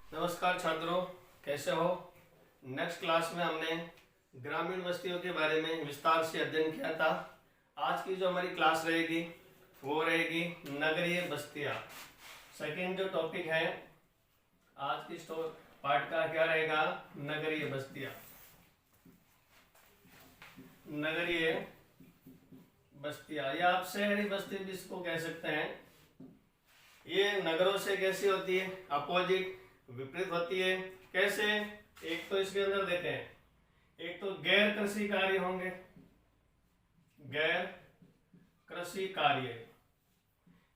नमस्कार छात्रों, कैसे हो। नेक्स्ट क्लास में हमने ग्रामीण बस्तियों के बारे में विस्तार से अध्ययन किया था। आज की जो हमारी क्लास रहेगी वो रहेगी नगरीय बस्तियां। सेकंड जो टॉपिक है आज की पार्ट का क्या रहेगा, नगरीय बस्तियां। नगरीय बस्तियां या आप शहरी बस्ती भी इसको कह सकते हैं। ये नगरों से कैसी होती है, अपोजिट, विपरीत होती है। कैसे, एक तो इसके अंदर देते हैं, एक तो गैर कृषि कार्य होंगे, गैर कृषि कार्य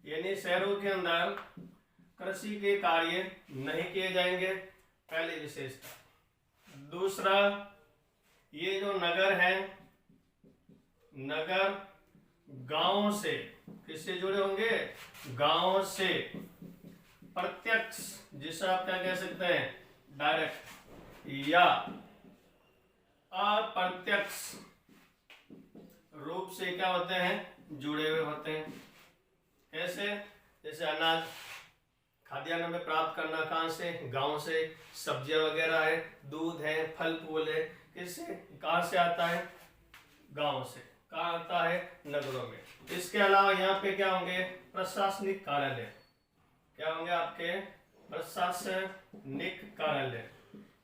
यानी शहरों के अंदर कृषि के कार्य नहीं किए जाएंगे, पहली विशेषता। दूसरा, ये जो नगर है, नगर गांव से किससे जुड़े होंगे, गांव से प्रत्यक्ष, जिसे आप क्या कह सकते हैं, डायरेक्ट, या अप्रत्यक्ष रूप से क्या होते हैं, जुड़े हुए होते हैं। कैसे, जैसे अनाज खाद्यान्न में प्राप्त करना कहां से, गांव से। सब्जियां वगैरह है, दूध है, फल फूल है, किससे, कहां से आता है, गांव से। कहां आता है, नगरों में। इसके अलावा यहाँ पे क्या होंगे, प्रशासनिक कार्यालय, क्या होंगे आपके, प्रशासनिक कार्यालय।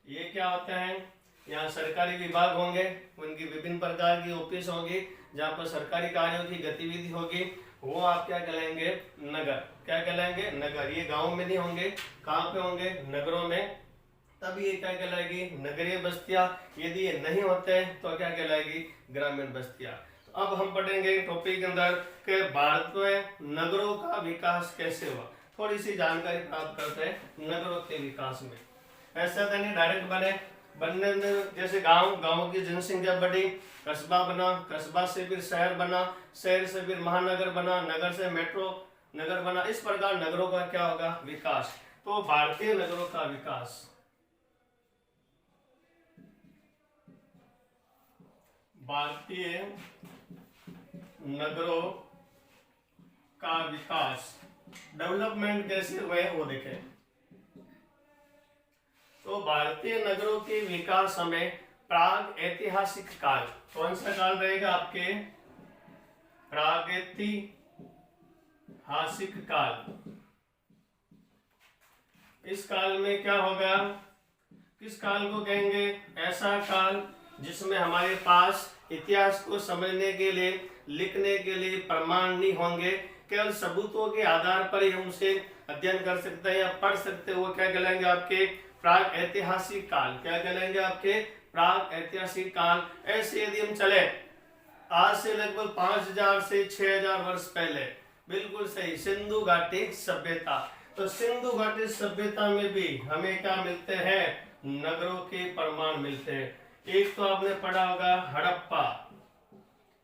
ये क्या होते हैं, यहाँ सरकारी विभाग होंगे, उनकी विभिन्न प्रकार की ऑफिस होंगी जहाँ पर सरकारी कार्यों की गतिविधि होगी, वो आप क्या कहलाएंगे, नगर। क्या कहलाएंगे, नगर। ये गांव में नहीं होंगे, कहाँ पे होंगे, नगरों में। तब ये क्या कहलाएगी, नगरीय बस्तियां। यदि ये नहीं होते तो क्या कहलाएगी, ग्रामीण बस्तियां। तो अब हम पढ़ेंगे टॉपिक के अंदर कि भारत में नगरों का विकास कैसे हुआ। थोड़ी सी जानकारी प्राप्त करते हैं नगरों के विकास में। ऐसा तो नहीं डायरेक्ट बनने में, जैसे गांव की जनसंख्या बढ़ी, कस्बा बना, कस्बा से फिर शहर बना, शहर से फिर महानगर बना, नगर से मेट्रो नगर बना। इस प्रकार नगरों का क्या होगा, विकास। तो भारतीय नगरों का विकास, भारतीय नगरों का विकास, डेवलपमेंट कैसे हुए वो देखें। तो भारतीय नगरों के विकास हमें प्राग ऐतिहासिक काल, कौन सा काल रहेगा आपके, प्रागैतिहासिक काल। इस काल में क्या होगा, किस काल को कहेंगे, ऐसा काल जिसमें हमारे पास इतिहास को समझने के लिए, लिखने के लिए प्रमाण नहीं होंगे, केवल सबूतों के आधार पर ही हम उसे अध्ययन कर सकते हैं या पढ़ सकते हैं। वो क्या कहलाएंगे आपके, प्राग ऐतिहासिक काल। क्या कहलाएंगे आपके, प्राग ऐतिहासिक काल। ऐसे यदि हम चले आज से लगभग 5000 से 6000 वर्ष पहले, बिल्कुल सही, सिंधु घाटी सभ्यता। तो सिंधु घाटी सभ्यता में भी हमें क्या मिलते हैं, नगरों के प्रमाण मिलते हैं। एक तो आपने पढ़ा होगा हड़प्पा,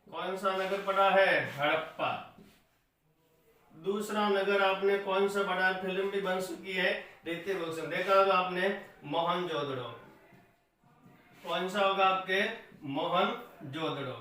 कौन सा नगर पढ़ा है, हड़प्पा। दूसरा नगर आपने कौन सा पढ़ा, फिल्म भी बन चुकी है, ऋतिक रोशन, देखा होगा आपने, मोहनजोदड़ो। कौन सा होगा आपके, मोहनजोदड़ो।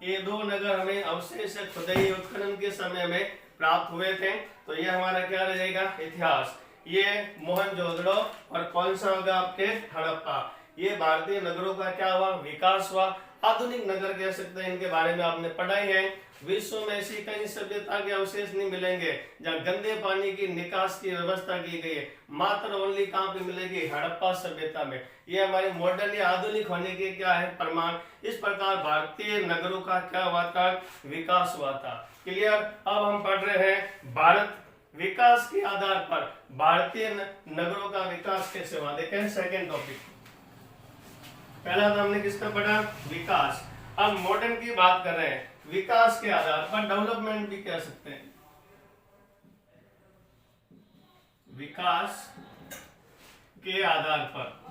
ये दो नगर हमें अवशेष खुदाई उत्खनन के समय में प्राप्त हुए थे। तो ये हमारा क्या रहेगा, इतिहास। ये मोहनजोदड़ो और कौन सा होगा आपके, हड़प्पा। ये भारतीय नगरों का क्या हुआ, विकास हुआ। आधुनिक नगर कह सकते हैं, इनके बारे में आपने पढ़ा ही है। विश्व में ऐसी कई सभ्यता के अवशेष नहीं मिलेंगे जहाँ गंदे पानी की निकास की व्यवस्था की गई है। मात्र ओनली कहाँ पे मिलेगी, हड़प्पा सभ्यता में। ये हमारे मॉडर्न या आधुनिक होने के क्या है, प्रमाण। इस प्रकार भारतीय नगरों का क्या हुआ था, विकास हुआ था। क्लियर। अब हम पढ़ रहे हैं भारत विकास के आधार पर भारतीय नगरों का विकास कैसे हुआ। देखें सेकेंड टॉपिक, पहला तो हमने किसका पढ़ा, विकास। अब मॉडर्न की बात कर रहे हैं, विकास के आधार पर, डेवलपमेंट भी कह सकते हैं। विकास के आधार पर,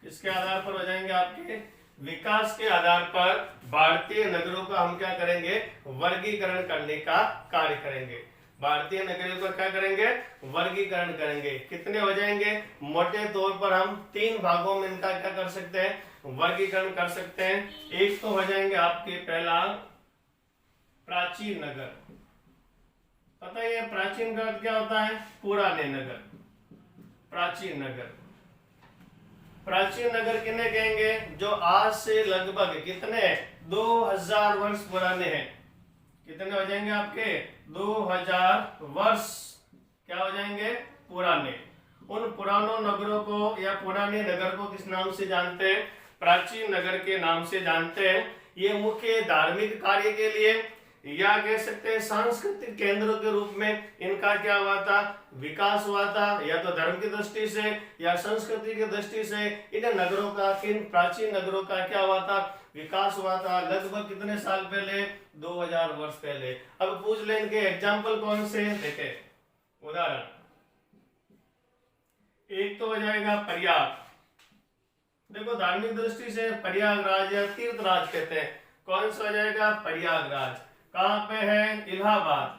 किसके आधार पर हो जाएंगे आपके, विकास के आधार पर भारतीय नगरों का हम क्या करेंगे, वर्गीकरण करने का कार्य करेंगे। भारतीय नगरों का क्या करेंगे, वर्गीकरण करेंगे। कितने हो जाएंगे, मोटे तौर पर हम 3 भागों में इनका क्या कर सकते हैं, वर्गीकरण कर सकते हैं। एक तो हो जाएंगे आपके, पहला प्राचीन नगर, पता है ये प्राचीन का अर्थ क्या होता है? पुराने नगर, प्राचीन नगर। प्राचीन नगर किन्हें कहेंगे? जो आज से लगभग कितने 2000 वर्ष पुराने हैं। कितने हो जाएंगे आपके? 2000 वर्ष क्या हो जाएंगे? पुराने। उन पुरानों नगरों को या पुराने नगर को किस नाम से जानते हैं? प्राचीन नगर के नाम से जानते हैं। ये मुख्य धार्मिक कार्य के लिए या कह सकते हैं सांस्कृतिक केंद्रों के रूप में इनका क्या हुआ था? विकास हुआ था, या तो धर्म की दृष्टि से या संस्कृति की दृष्टि से इन नगरों का, किन प्राचीन नगरों का क्या हुआ था? विकास हुआ था। लगभग कितने साल पहले? 2000 वर्ष पहले। अब पूछ लें इनके एग्जाम्पल कौन से? देखे उदाहरण, एक तो हो जाएगा प्रयाग। देखो धार्मिक दृष्टि से प्रयागराज या तीर्थराज कहते हैं। कौन सा हो जाएगा? प्रयागराज। कहां पे है? इलाहाबाद,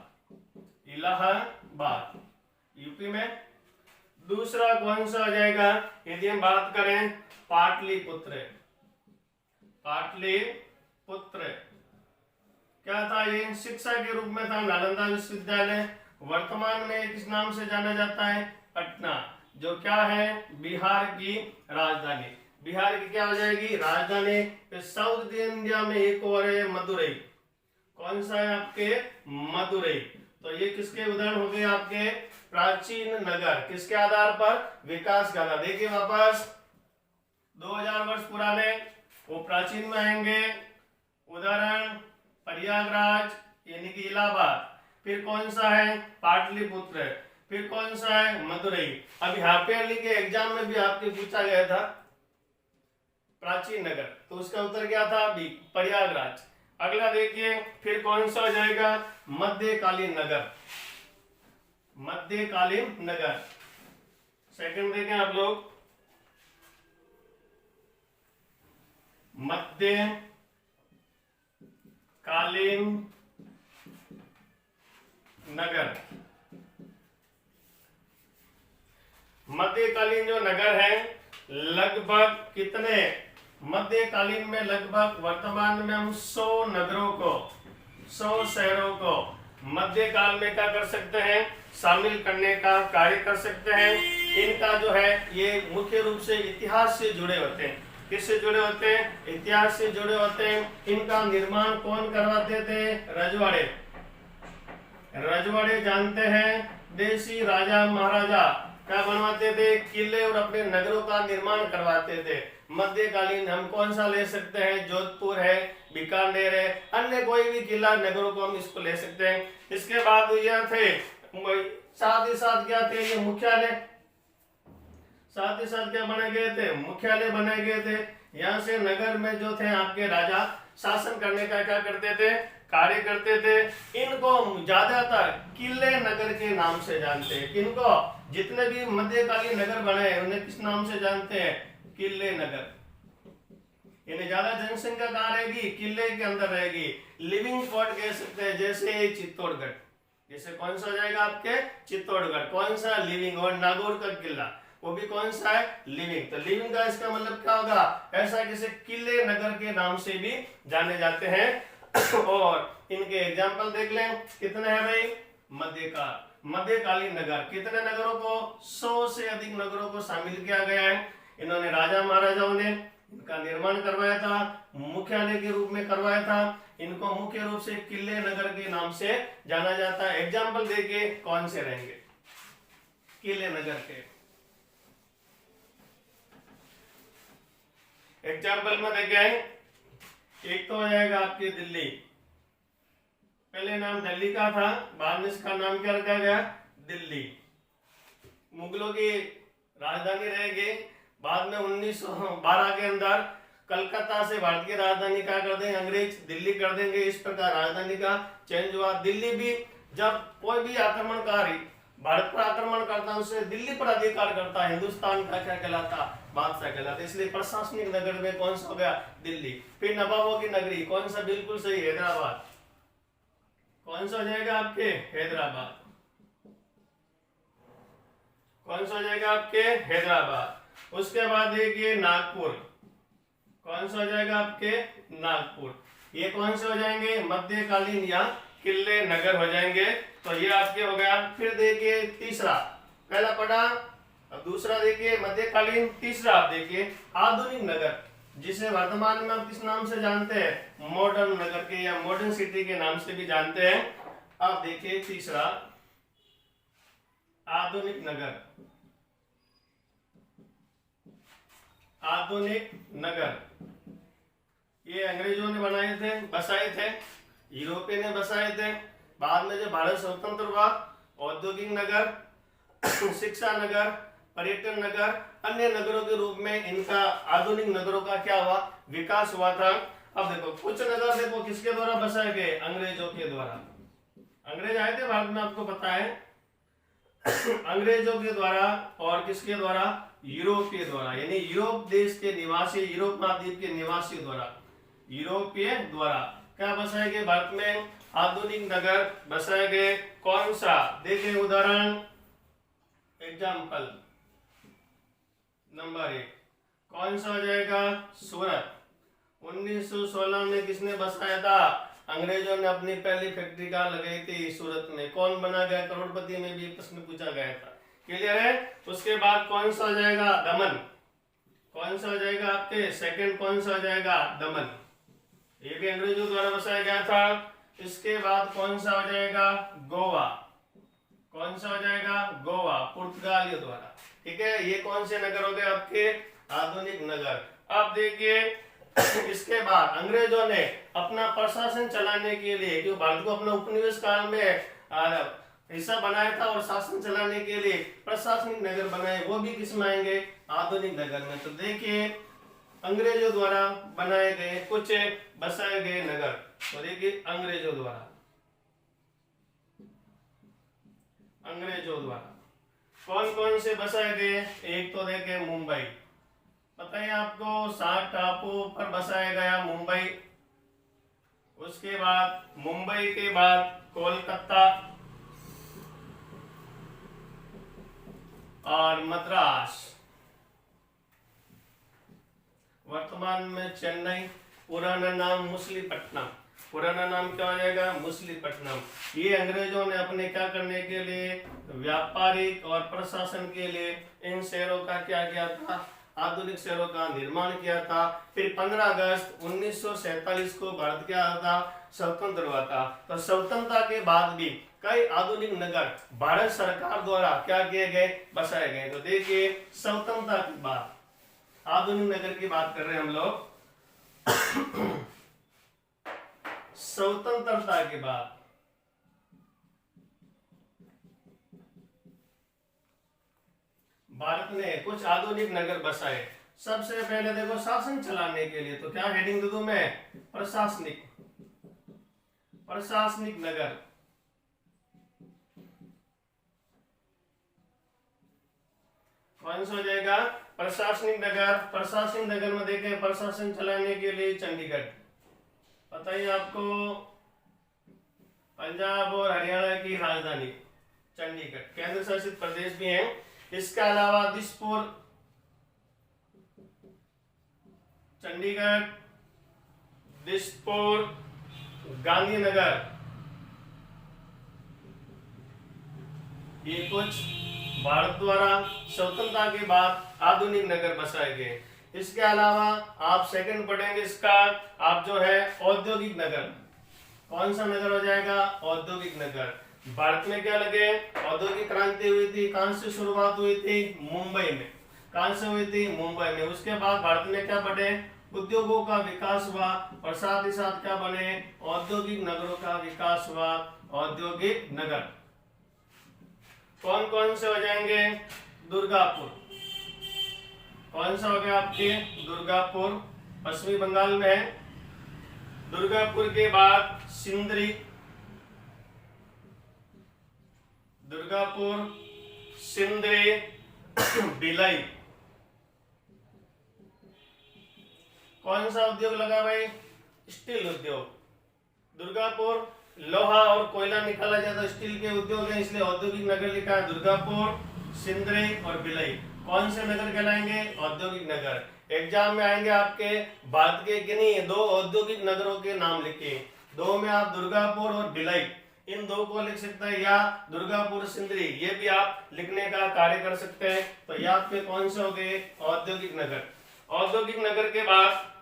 इलाहाबाद यूपी में। दूसरा कौन सा हो जाएगा? यदि हम बात करें पाटलिपुत्र, पाटलिपुत्र क्या था? ये शिक्षा के रूप में था, नालंदा विश्वविद्यालय। वर्तमान में किस नाम से जाना जाता है? पटना, जो क्या है? बिहार की राजधानी। बिहार की क्या हो जाएगी? राजधानी। फिर साउथ इंडिया में एक और है मदुरई। कौन सा है आपके? मदुरई। तो ये किसके उदाहरण हो गए आपके? प्राचीन नगर। किसके आधार पर? विकास के आधार। देखिए वापस 2000 वर्ष पुराने, वो प्राचीन में आएंगे। उदाहरण प्रयागराज यानी कि इलाहाबाद। फिर कौन सा है? पाटलिपुत्र। फिर कौन सा है? मदुरई। अब हाफ ईयरली के एग्जाम में भी आपके पूछा गया था प्राचीन नगर, तो उसका उत्तर क्या था? बी, प्रयागराज। अगला देखिए, फिर कौन सा हो जाएगा? मध्यकालीन नगर, मध्यकालीन नगर। सेकंड देखें आप लोग, मध्यकालीन नगर। मध्यकालीन जो नगर है लगभग कितने? मध्यकालीन में लगभग वर्तमान में हम 100 नगरों को, 100 शहरों को मध्यकाल में क्या कर सकते हैं? शामिल करने का कार्य कर सकते हैं। इनका जो है ये मुख्य रूप से इतिहास से जुड़े होते हैं। किससे जुड़े होते हैं? इतिहास से जुड़े होते हैं। इनका निर्माण कौन करवाते थे? रजवाड़े। रजवाड़े जानते हैं, देसी राजा महाराजा क्या बनवाते थे? किले और अपने नगरों का निर्माण करवाते थे। मध्यकालीन हम कौन सा ले सकते हैं? जोधपुर है, बीकानेर है, अन्य कोई भी किला नगरों को हम इसको ले सकते हैं। इसके बाद यह थे, साथ ही साथ क्या थे? ये मुख्यालय, साथ ही साथ क्या बनाए गए थे? मुख्यालय बनाए गए थे। यहाँ से नगर में जो थे आपके राजा शासन करने का क्या करते थे? कार्य करते थे। इनको ज्यादातर किले नगर के नाम से जानते हैं। किनको? जितने भी मध्यकालीन नगर बने हैं उन्हें किस नाम से जानते हैं? किले नगर। इन्हें ज्यादा जनसंख्या कहाँ रहेगी? किले के अंदर रहेगी। लिविंग स्पॉट कह सकते हैं, जैसे चित्तौड़गढ़। जैसे कौन सा हो जाएगा आपके? चित्तौड़गढ़। कौन सा? लिविंग। और नागौर का किला वो भी कौन सा है? लिविंग। तो लिविंग का इसका मतलब क्या होगा? ऐसा किसी किले नगर के नाम से भी जाने जाते हैं। और इनके एग्जाम्पल देख लें, कितने हैं भाई? मध्यकालीन नगर। कितने नगरों को? 100 से अधिक नगरों को शामिल किया गया है। इन्होंने राजा महाराजाओं ने इनका निर्माण करवाया था, मुख्यालय के रूप में करवाया था। इनको मुख्य रूप से किले नगर के नाम से जाना जाता है। एग्जाम्पल देखिए कौन से रहेंगे किले नगर के। एग्जाम्पल में देखें, एक तो हो जाएगा आपकी दिल्ली। पहले नाम दिल्ली का था, बाद में इसका नाम क्या रखा गया? दिल्ली। मुगलों की राजधानी रहेगी। बाद में 1912 के अंदर कलकत्ता से भारत की राजधानी क्या कर देंगे? अंग्रेज दिल्ली कर देंगे। इस प्रकार राजधानी का चेंज हुआ। दिल्ली भी जब कोई भी आक्रमणकारी भारत पर आक्रमण करता है उसे दिल्ली पर अधिकार करता है, हिंदुस्तान का क्या कहलाता? बादशाह कहलाता। इसलिए प्रशासनिक नगर में कौन सा हो गया? दिल्ली। फिर नवाबों की नगरी, कौन सा? बिल्कुल सही, हैदराबाद। कौन सा हो जाएगा आपके? हैदराबाद। कौन सा हो जाएगा आपके? हैदराबाद। उसके बाद देखिए नागपुर। कौन सा हो जाएगा आपके? नागपुर। ये कौन से हो जाएंगे? मध्यकालीन या किले नगर हो जाएंगे। तो ये आपके हो गया। फिर देखिए तीसरा, पहला पढ़ा, अब दूसरा देखिए मध्यकालीन, तीसरा आप देखिए आधुनिक नगर, जिसे वर्तमान में आप किस नाम से जानते हैं? मॉडर्न नगर के या मॉडर्न सिटी के नाम से भी जानते हैं। अब देखिए तीसरा आधुनिक नगर। आधुनिक नगर ये अंग्रेजों ने बनाए थे, बसाए थे, यूरोपियन ने बसाए थे। बाद में जब भारत स्वतंत्र हुआ, औद्योगिक नगर, शिक्षा नगर, पर्यटन नगर, अन्य नगरों के रूप में इनका आधुनिक नगरों का क्या हुआ? विकास हुआ था। अब देखो कुछ नगर देखो किसके द्वारा बसाए गए? अंग्रेजों के द्वारा। अंग्रेज आए थे भारत में, आपको पता है। अंग्रेजों के द्वारा और किसके द्वारा? यूरोपीय द्वारा, यानी यूरोप देश के निवासी, यूरोप महाद्वीप के निवासी द्वारा, यूरोपीय द्वारा क्या बसाए गए? भारत में आधुनिक नगर बसाए गए। कौन सा? देखिए उदाहरण, एग्जाम्पल नंबर 1 कौन सा हो जाएगा? सूरत। 1916 में किसने बसाया था? अंग्रेजों ने अपनी पहली फैक्ट्री कहाँ लगाई थी? सूरत में। कौन बना गया करोड़पति में भी प्रश्न पूछा गया था। क्लियर है? उसके बाद कौन सा हो जाएगा? दमन। कौन सा हो जाएगा आपके? सेकंड कौन सा हो जाएगा? दमन। ये भी अंग्रेजों द्वारा बसाया गया था। इसके बाद कौन सा हो जाएगा? गोवा। कौन सा हो जाएगा? गोवा, पुर्तगालियों द्वारा। ठीक है, ये कौन से नगर हो गए आपके? आधुनिक नगर। अब देखिए इसके बाद अंग्रेजों ने अपना प्रशासन चलाने के लिए, क्योंकि भारत को अपना उपनिवेश काल में हिस्सा बनाया था, और शासन चलाने के लिए प्रशासनिक नगर बनाए, वो भी किस में आएंगे? आधुनिक नगर में। तो देखिए अंग्रेजों द्वारा बनाए गए कुछ बसाए गए नगर, तो देखिए अंग्रेजों द्वारा, अंग्रेजों द्वारा कौन कौन से बसाए गए? एक तो देखिए मुंबई, पता है आपको, 7 टापू पर बसाया गया मुंबई। उसके बाद मुंबई के बाद कोलकाता और मद्रास, वर्तमान में चेन्नई, पुराना नाम मुसलीपट्टनम। पुराना नाम क्या हो जाएगा? मुसलीपट्टनम। ये अंग्रेजों ने अपने क्या करने के लिए? व्यापारिक और प्रशासन के लिए इन शहरों का क्या किया था? आधुनिक शहरों का निर्माण किया था। फिर 15 अगस्त 1947 को भारत क्या था? स्वतंत्र हुआ था। तो स्वतंत्रता के बाद भी कई आधुनिक नगर भारत सरकार द्वारा क्या किए गए? बसाए गए। तो देखिए स्वतंत्रता के बाद आधुनिक नगर की बात कर रहे हैं हम लोग। स्वतंत्रता के बाद भारत ने कुछ आधुनिक नगर बसाए। सबसे पहले देखो शासन चलाने के लिए, तो क्या हेडिंग दे दूं मैं? प्रशासनिक, प्रशासनिक नगर। कौन सा हो जाएगा? प्रशासनिक नगर। प्रशासनिक नगर में देखें प्रशासन चलाने के लिए चंडीगढ़, पता ही आपको, पंजाब और हरियाणा की राजधानी चंडीगढ़, केंद्र शासित प्रदेश भी है। इसके अलावा दिसपुर, चंडीगढ़, दिसपुर, गांधीनगर, ये कुछ भारत द्वारा स्वतंत्रता के बाद आधुनिक नगर बसाए गए। इसके अलावा आप सेकंड पढ़ेंगे इसका, आप जो है औद्योगिक नगर। कौन सा नगर हो जाएगा? औद्योगिक नगर। भारत में क्या लगे? औद्योगिक क्रांति हुई थी। कहां से शुरुआत हुई थी? मुंबई में। कहां से हुई थी? मुंबई में। उसके बाद भारत में क्या बढ़े? उद्योगों का विकास हुआ, और साथ ही साथ क्या बने? औद्योगिक नगरों का विकास हुआ। औद्योगिक नगर कौन कौन से हो जाएंगे? दुर्गापुर। कौन सा हो गया आपके? दुर्गापुर, पश्चिमी बंगाल में है। दुर्गापुर के बाद सिंदरी, दुर्गापुर, सिंदरी, भिलाई। कौन सा उद्योग लगा भाई? स्टील उद्योग। दुर्गापुर लोहा और कोयला निकाला जाता, स्टील के उद्योग है, इसलिए औद्योगिक नगर लिखा है। दुर्गापुर, सिंदरी और भिलाई कौन से नगर कहलाएंगे? औद्योगिक नगर। एग्जाम में आएंगे आपके भारत के किन्हीं 2 औद्योगिक नगरों के नाम लिखिए। 2 में आप दुर्गापुर और भिलाई, इन 2 को लिख सकते हैं, या दुर्गापुर सिंदरी, ये भी आप लिखने का कार्य कर सकते हैं। तो ये आपके कौन से हो गए? औद्योगिक नगर। औद्योगिक नगर के बाद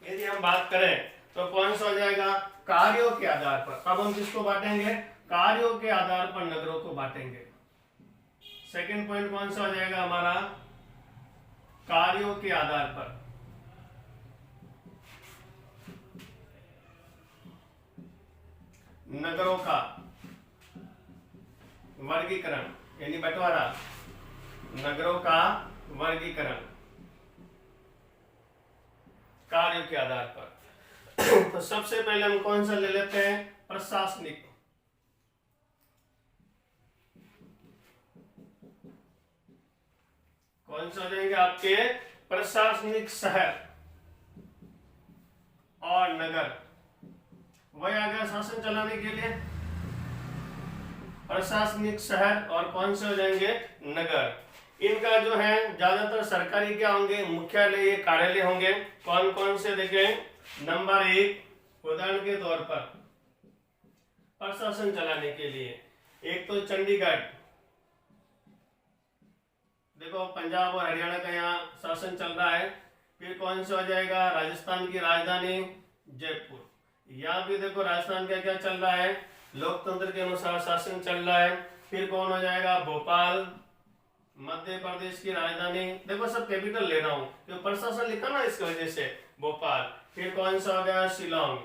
यदि हम बात करें तो कौन सा हो जाएगा? कार्यों के आधार पर। अब हम किसको बांटेंगे? कार्यों के आधार पर नगरों को बांटेंगे। सेकंड पॉइंट कौन सा हो जाएगा हमारा? कार्यों के आधार पर। नगरों का वर्गीकरण यानी बंटवारा, नगरों का वर्गीकरण कार्यों के आधार पर। तो सबसे पहले हम कौन सा ले लेते हैं? प्रशासनिक। कौन सा हो जाएंगे आपके? प्रशासनिक शहर और नगर। वही आ गया शासन चलाने के लिए प्रशासनिक शहर, और कौन से हो जाएंगे? नगर। इनका जो है ज्यादातर सरकारी क्या होंगे? मुख्यालय, कार्यालय होंगे। कौन कौन से देखें? नंबर 1 उदाहरण के तौर पर प्रशासन चलाने के लिए एक तो चंडीगढ़, देखो पंजाब और हरियाणा का यहाँ शासन चल रहा है। फिर कौन सा हो जाएगा? राजस्थान की राजधानी जयपुर। यहाँ भी देखो राजस्थान का क्या चल रहा है? लोकतंत्र के अनुसार शासन चल रहा है। फिर कौन हो जाएगा? भोपाल, मध्य प्रदेश की राजधानी। देखो सब कैपिटल ले रहा हूं क्योंकि प्रशासन लिखा ना, इसकी वजह से भोपाल। फिर कौन सा हो गया? शिलोंग।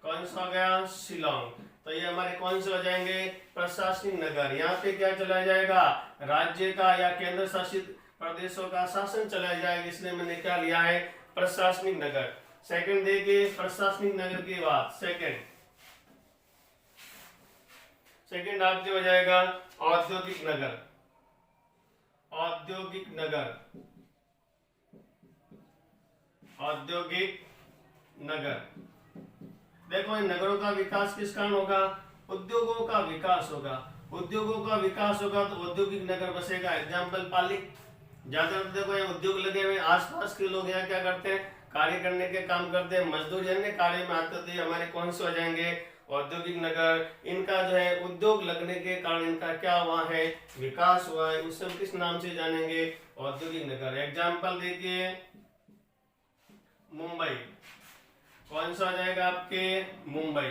कौन सा हो गया? शिलोंग। तो ये हमारे कौन से हो जाएंगे? प्रशासनिक नगर। यहाँ पे क्या चलाया जाएगा? राज्य का या केंद्र शासित प्रदेशों का शासन चलाया जाएगा, इसलिए मैंने क्या लिया है? प्रशासनिक नगर। सेकंड देखिए, प्रशासनिक नगर की बात। सेकंड आपके हो जाएगा औद्योगिक नगर। औद्योगिक नगर, औद्योगिक नगर। देखो इन नगरों का विकास किस कारण होगा? उद्योगों का विकास होगा। उद्योगों का विकास होगा तो औद्योगिक नगर बसेगा। एग्जाम्पल पाली, ज्यादातर देखो ये उद्योग लगे हुए, आसपास के लोग यहाँ क्या करते हैं? कार्य करने के काम करते हैं, मजदूर अन्य कार्य में आते थे। हमारे कौन से हो जाएंगे? औद्योगिक नगर। इनका जो है उद्योग लगने के कारण इनका क्या हुआ है? विकास हुआ है। उसे हम किस नाम से जानेंगे? औद्योगिक नगर। एग्जाम्पल देखिए, मुंबई। कौन सा आ जाएगा आपके? मुंबई।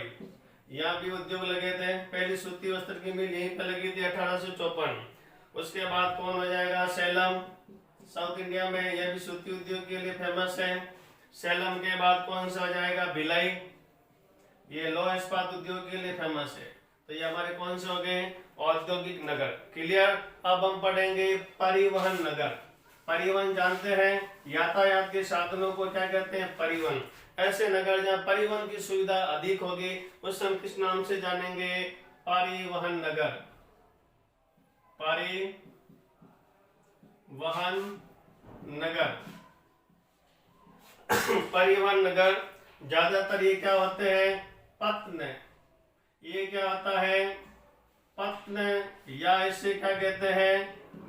यहाँ भी उद्योग लगे थे। पहली सूती वस्त्र की मिल यहीं पर लगी थी 1854। उसके बाद कौन हो जाएगा? सेलम, साउथ इंडिया में यह भी सूती उद्योग के लिए फेमस है। सेलम के बाद कौन सा हो जाएगा? भिलाई, ये लौह इस्पात उद्योग के लिए फेमस है। तो ये हमारे कौन से हो गए? औद्योगिक नगर। क्लियर। अब हम पढ़ेंगे परिवहन नगर। परिवहन जानते हैं, यातायात के साधनों को क्या कहते हैं? परिवहन। ऐसे नगर जहाँ परिवहन की सुविधा अधिक होगी उसे हम किस नाम से जानेंगे? परिवहन नगर। परिवहन नगर। परिवहन नगर ज्यादातर ये क्या होते हैं? पत्न। ये क्या होता है? पत्न, या इसे क्या कहते हैं?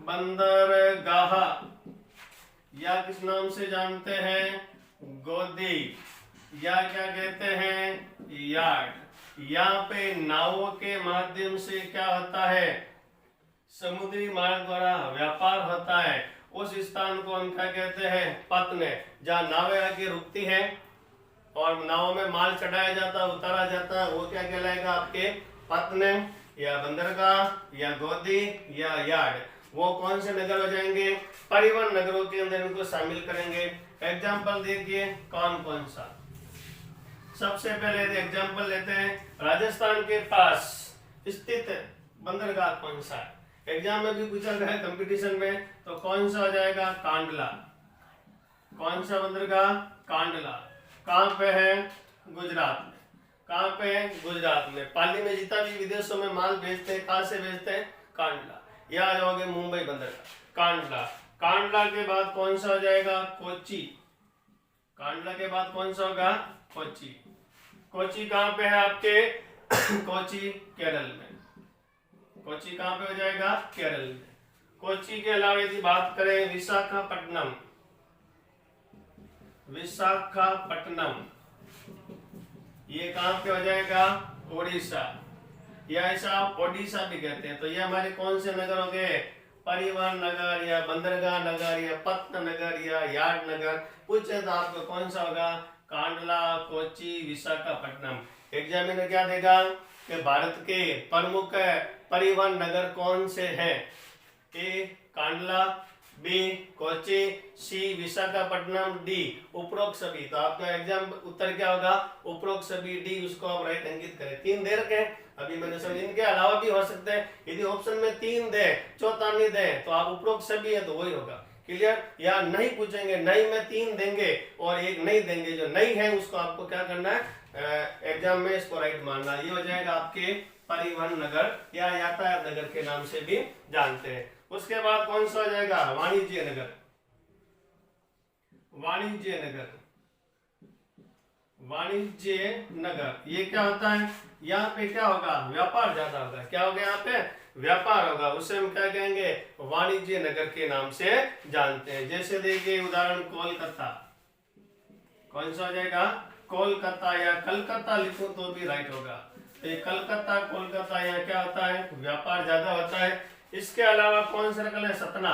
बंदरगाह, या किस नाम से जानते हैं? गोदी, या क्या कहते हैं? यार्ड। यहाँ पे नावों के माध्यम से क्या होता है? समुद्री मार्ग द्वारा व्यापार होता है। उस स्थान को हम क्या कहते हैं? पत्न। जहाँ नावें आके रुकती है और नावों में माल चढ़ाया जाता है, उतारा जाता है, वो क्या कहलाएगा? आपके पत्न, या बंदरगाह, या गोदी, या यार्ड। वो कौन से नगर हो जाएंगे? परिवहन नगरों के अंदर इनको शामिल करेंगे। एग्जाम्पल देखिए, कौन कौन सा? सबसे पहले एग्जाम्पल लेते हैं, राजस्थान के पास स्थित बंदरगाह कौन सा है? एग्जाम में भी पूछा गया है कंपटीशन में, तो कौन सा हो जाएगा? कांडला। कौन सा बंदरगाह? कांडला। कहाँ पे है? गुजरात में। कहाँ पे है? गुजरात में। पाली में जितना भी विदेशों में माल भेजते हैं, कहाँ से भेजते हैं? कांडला। यह आ जाओगे मुंबई बंदरगाह, कांडला। कांडला के बाद कौन सा हो जाएगा? कोची। कांडला के बाद कौन सा होगा? कोची। कोची कहाँ पे है आपके? कोची केरल में। कोची कहाँ पे हो जाएगा? केरल में। कोची के अलावा यदि बात करें विशाखापट्टनम, विशाखापट्टनम, ये कहां पे हो जाएगा? उड़ीसा, या ऐसा आप ओडिशा भी कहते हैं। तो ये हमारे कौन से नगर हो गए? परिवहन नगर या बंदरगाह नगर या पत्तन नगर या यार्ड नगर। पूछे तो आपको कौन सा होगा? कांडला, कोच्चि, विशाखापट्टनम। एग्जामिनर क्या देगा कि भारत के प्रमुख परिवहन नगर कौन से हैं? ए कांडला, बी कोच्चि, सी विशाखापट्टनम, डी उपरोक्त सभी। तो आपका एग्जाम उत्तर क्या होगा? उपरोक्त सभी, डी, उसको आप राइट अंकित करें। 3 दे रखे हैं अभी मैंने सब, इनके अलावा भी हो सकते हैं। यदि ऑप्शन में 3 दे, चौथा नहीं दे, तो आप उपरोक्त सभी है तो वही होगा। क्लियर? या नहीं पूछेंगे, नहीं में 3 देंगे और 1 नहीं देंगे, जो नहीं है उसको आपको क्या करना है? एग्जाम में इसको राइट मानना। ये हो जाएगा आपके परिवहन नगर या यातायात नगर के नाम से भी जानते हैं। उसके बाद कौन सा हो जाएगा? वाणिज्य नगर। वाणिज्य नगर, वाणिज्य नगर ये क्या होता है? यहाँ पे क्या होगा? व्यापार ज्यादा होगा। क्या होगा? यहाँ पे व्यापार होगा, उसे हम क्या कहेंगे? वाणिज्य नगर के नाम से जानते हैं। जैसे देखिए उदाहरण कोलकाता, कौन सा हो जाएगा? कोलकाता, या कलकत्ता लिखो तो भी राइट होगा। तो ये कलकत्ता, कोलकाता, यहाँ क्या होता है? व्यापार ज्यादा होता है। इसके अलावा कौन सा नगर है? सतना,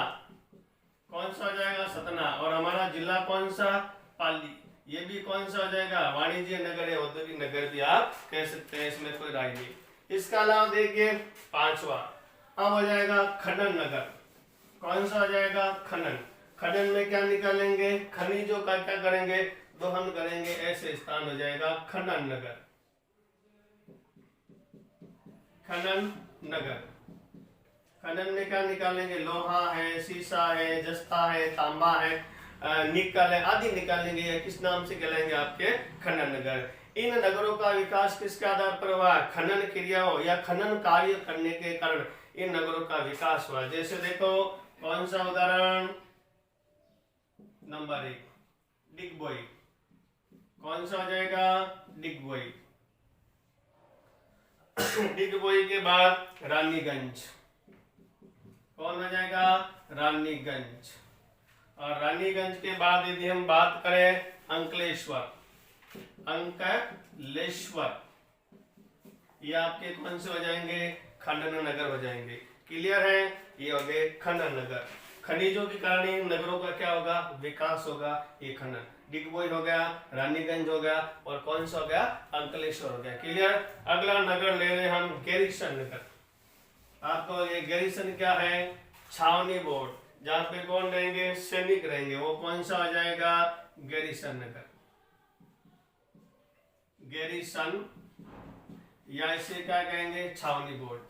कौन सा हो जाएगा? सतना। और हमारा जिला कौन सा? पाली, ये भी कौन सा हो जाएगा? वाणिज्य नगर या औद्योगिक नगर भी आप कह सकते हैं, इसमें कोई राय नहीं। इसके अलावा देखिए 5वां अब हो जाएगा खनन नगर। कौन सा हो जाएगा? खनन। खनन में क्या निकालेंगे? खनिजों का क्या करेंगे? दोहन करेंगे, ऐसे स्थान हो जाएगा खनन नगर। खनन नगर, खनन में क्या निकालेंगे? लोहा है, शीशा है, जस्ता है, तांबा है, निकल है, आदि निकालेंगे। या किस नाम से कहलाएंगे? आपके खनन नगर। इन नगरों का विकास किसके आधार पर हुआ? खनन क्रियाओं या खनन कार्य करने के कारण इन नगरों का विकास हुआ। जैसे देखो कौन सा उदाहरण? नंबर 1 डिगबोई, कौन सा हो जाएगा? डिगबोई। डिगबोई के बाद रानीगंज, कौन हो जाएगा? रानीगंज। और रानीगंज के बाद यदि हम बात करें अंकलेश्वर, अंकलेश्वर, ये आपके कौन से हो जाएंगे? खनन नगर हो जाएंगे। क्लियर है? ये हो गए खनन नगर। खनिजों के कारण इन नगरों का क्या होगा? विकास होगा, ये खनन। डिगबोई हो गया, रानीगंज हो गया, और कौन सा हो गया? अंकलेश्वर हो गया। क्लियर? अगला नगर ले रहे हम गैरीसन नगर। आपको ये गैरीसन क्या है? छावनी बोर्ड, जहां पे कौन रहेंगे? सैनिक रहेंगे। वो कौन सा हो जाएगा? गैरीसन नगर। गैरीसन, या इसे क्या कहेंगे? छावनी बोर्ड,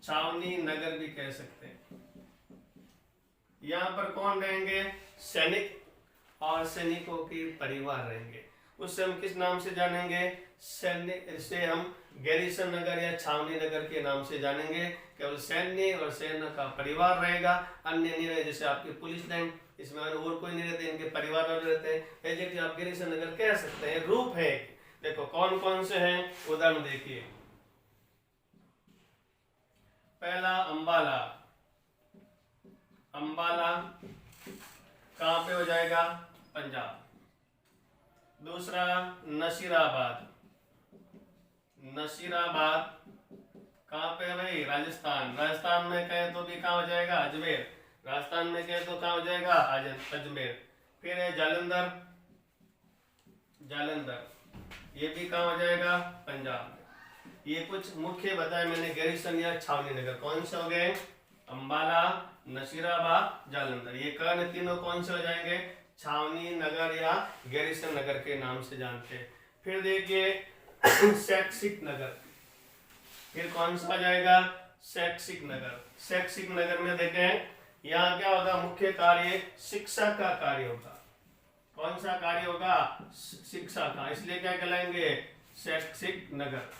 छावनी नगर भी कह सकते हैं। यहाँ पर कौन रहेंगे? सैनिक और सैनिकों के परिवार रहेंगे। उससे हम किस नाम से जानेंगे? सैनिक से हम गैरीसन नगर या छावनी नगर के नाम से जानेंगे। केवल सैन्य और सैन्य का परिवार रहेगा, अन्य नहीं रहे। जैसे आपकी पुलिस लाइन, इसमें और कोई नहीं रहते, इनके परिवार वाले रहते हैं। एग्जैक्टली आप गैरीसन नगर कह सकते हैं। रूप है, देखो कौन कौन से हैं, उदाहरण देखिए। पहला अंबाला, अंबाला कहां पे हो जाएगा? पंजाब। दूसरा नसीराबाद, नसीराबाद कहां पे है भाई? राजस्थान। राजस्थान में कहे तो भी कहां हो जाएगा? अजमेर। राजस्थान में कहे तो कहां हो जाएगा? अजमेर। फिर है जालंधर, जालंधर ये भी कहां हो जाएगा? पंजाब में। ये कुछ मुख्य बताए मैंने गैरीसन या छावनी नगर। कौन से हो गए? अंबाला, नसीराबाद, जालंधर। ये कर्ण तीनों कौन से हो जाएंगे? छावनी नगर या गैरीसन नगर के नाम से जानते हैं। फिर देखिए शैक्षिक नगर, फिर कौन सा आ जाएगा? शैक्षिक नगर। शैक्षिक नगर में देखें यहाँ क्या होगा? मुख्य कार्य शिक्षा का कार्य होगा। कौन सा कार्य होगा? शिक्षा का, इसलिए क्या कहलाएंगे? शैक्षिक नगर।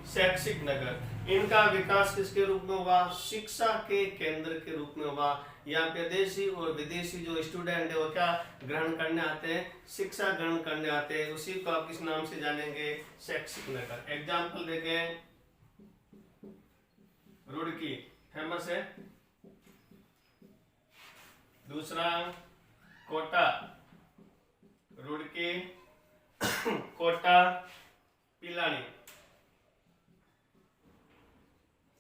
शैक्षिक नगर, इनका विकास किसके रूप में होगा? शिक्षा के केंद्र के रूप में होगा। यहाँ पे देशी और विदेशी जो स्टूडेंट है वो क्या ग्रहण करने आते हैं? शिक्षा ग्रहण करने आते हैं। उसी को आप किस नाम से जानेंगे? शैक्षिक नगर। एग्जाम्पल देखें, रुड़की फेमस है, दूसरा कोटा, रुड़की, कोटा, पिलानी,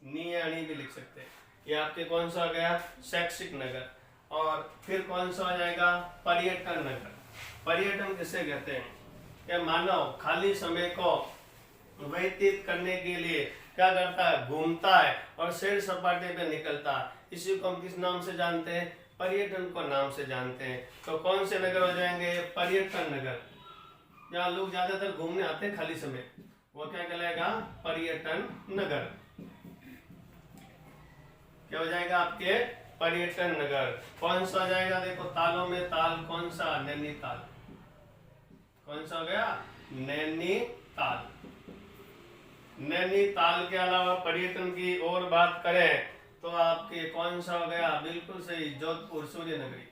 नियानी भी लिख सकते हैं। ये आपके कौन सा आ गया? शैक्षिक नगर। और फिर कौन सा आ जाएगा? पर्यटन नगर। पर्यटन किसे कहते हैं? क्या मानव खाली समय को व्यतीत करने के लिए क्या करता है? घूमता है और सैर सपाटे पे निकलता है। इसी को हम किस नाम से जानते हैं? पर्यटन को नाम से जानते हैं। तो कौन से नगर हो जाएंगे? पर्यटन नगर। जहाँ लोग ज्यादातर घूमने आते हैं खाली समय, वो क्या कहलाएगा? पर्यटन नगर। क्या हो जाएगा आपके? पर्यटन नगर। कौन सा हो जाएगा? देखो तालों में ताल, कौन सा? नैनीताल। कौन सा हो गया? नैनीताल। नैनीताल के अलावा पर्यटन की और बात करें तो आपके कौन सा हो गया? बिल्कुल सही, जोधपुर, सूर्य नगरी।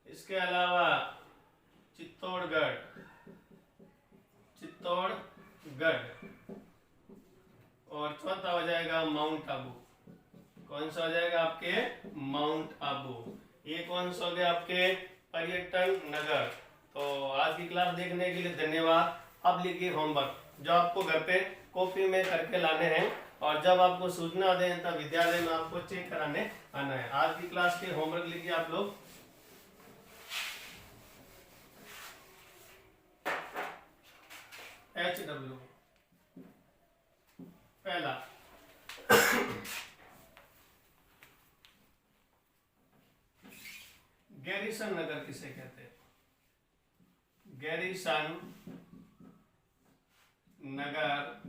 इसके अलावा चित्तौड़गढ़, चित्तौड़गढ़। और चौथा हो जाएगा माउंट आबू। कौन सा हो जाएगा आपके? माउंट आबू। ये कौन सा हो गया आपके? पर्यटन नगर। तो आज की क्लास देखने के लिए धन्यवाद। अब लिखिए होमवर्क, जो आपको घर पे कॉपी में करके लाने हैं, और जब आपको सूचना दें तब विद्यालय में आपको चेक कराने आना है। आज की क्लास के होमवर्क लिखिए आप लोग। HW पहला गैरीसन नगर किसे कहते हैं? गैरीसन नगर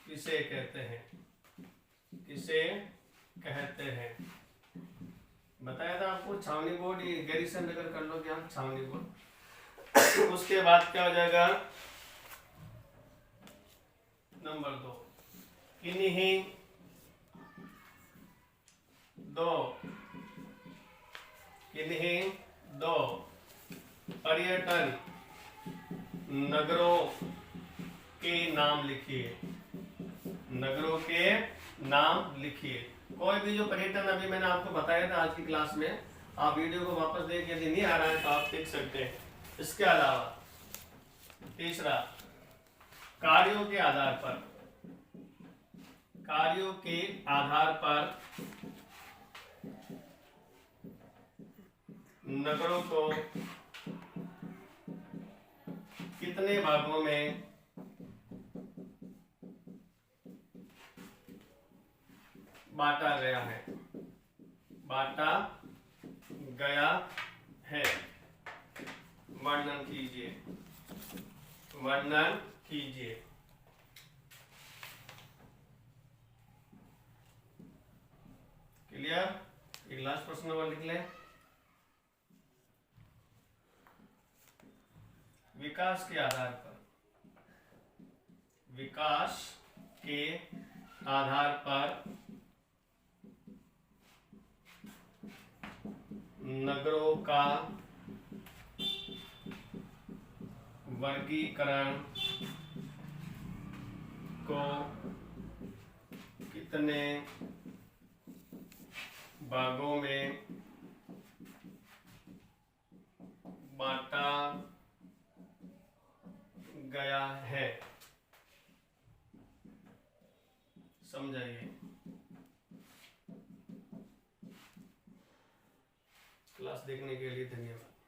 किसे कहते हैं? किसे कहते हैं? बताया था आपको, छावनी बोर्ड। ये गैरीसन नगर कर लो क्या? छावनी बोर्ड। उसके बाद क्या हो जाएगा? नंबर 2, किन्हीं दो पर्यटन नगरों के नाम लिखिए। नगरों के नाम लिखिए। कोई भी जो पर्यटन अभी मैंने आपको बताया था आज की क्लास में, आप वीडियो को वापस देख, यदि नहीं आ रहा है तो आप देख सकते हैं। इसके अलावा तीसरा, कार्यों के आधार पर, कार्यों के आधार पर नगरों को कितने भागों में बांटा गया है? बांटा गया है। वर्णन कीजिए, वर्णन कीजिए। क्लियर? एक लास्ट प्रश्न और लिख लें। विकास के आधार पर, विकास के आधार पर नगरों का वर्गीकरण को कितने भागों में बांटा गया है? समझाइए। क्लास देखने के लिए धन्यवाद।